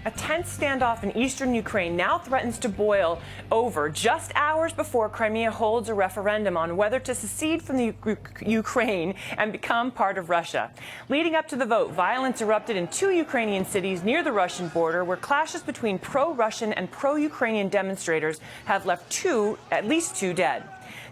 A tense standoff in eastern Ukraine now threatens to boil over just hours before Crimea holds a referendum on whether to secede from the Ukraine and become part of Russia. Leading up to the vote, violence erupted in two Ukrainian cities near the Russian border, where clashes between pro-Russian and pro-Ukrainian demonstrators have left at least two dead.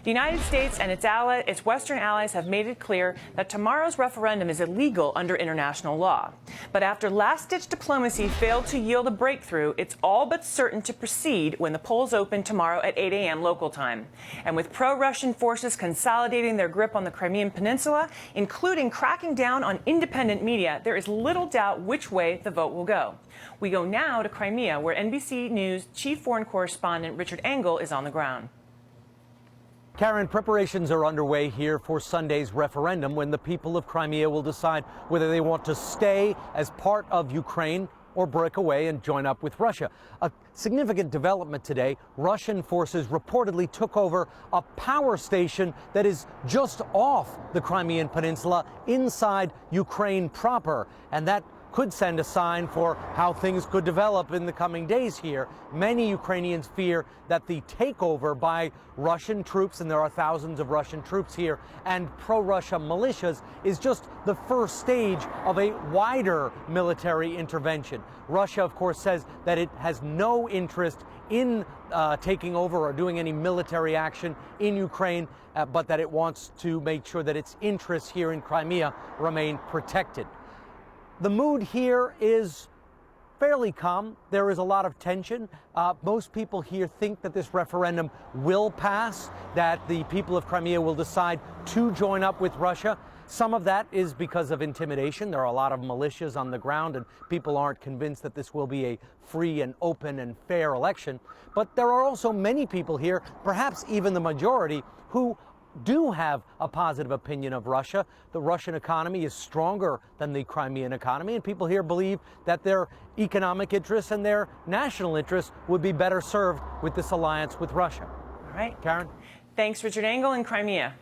The United States and its Western allies have made it clear that tomorrow's referendum is illegal under international law. But after last-ditch diplomacy failed to yield a breakthrough, it's all but certain to proceed when the polls open tomorrow at 8 a.m. local time. And with pro-Russian forces consolidating their grip on the Crimean Peninsula, including cracking down on independent media, there is little doubt which way the vote will go. We go now to Crimea, where NBC News chief foreign correspondent Richard Engel is on the ground. Karen, preparations are underway here for Sunday's referendum, when the people of Crimea will decide whether they want to stay as part of Ukraine or break away and join up with Russia. A significant development today: Russian forces reportedly took over a power station that is just off the Crimean Peninsula inside Ukraine proper, and that could send a sign for how things could develop in the coming days here. Many Ukrainians fear that the takeover by Russian troops, and there are thousands of Russian troops here, and pro-Russia militias is just the first stage of a wider military intervention. Russia, of course, says that it has no interest in taking over or doing any military action in Ukraine, but that it wants to make sure that its interests here in Crimea remain protected. The mood here is fairly calm. There is a lot of tension. Most people here think that this referendum will pass, that the people of Crimea will decide to join up with Russia. Some of that is because of intimidation. There are a lot of militias on the ground, and people aren't convinced that this will be a free and open and fair election. But there are also many people here, perhaps even the majority, who do have a positive opinion of Russia. The Russian economy is stronger than the Crimean economy, and people here believe that their economic interests and their national interests would be better served with this alliance with Russia. All right. Karen? Thanks, Richard Engel in Crimea.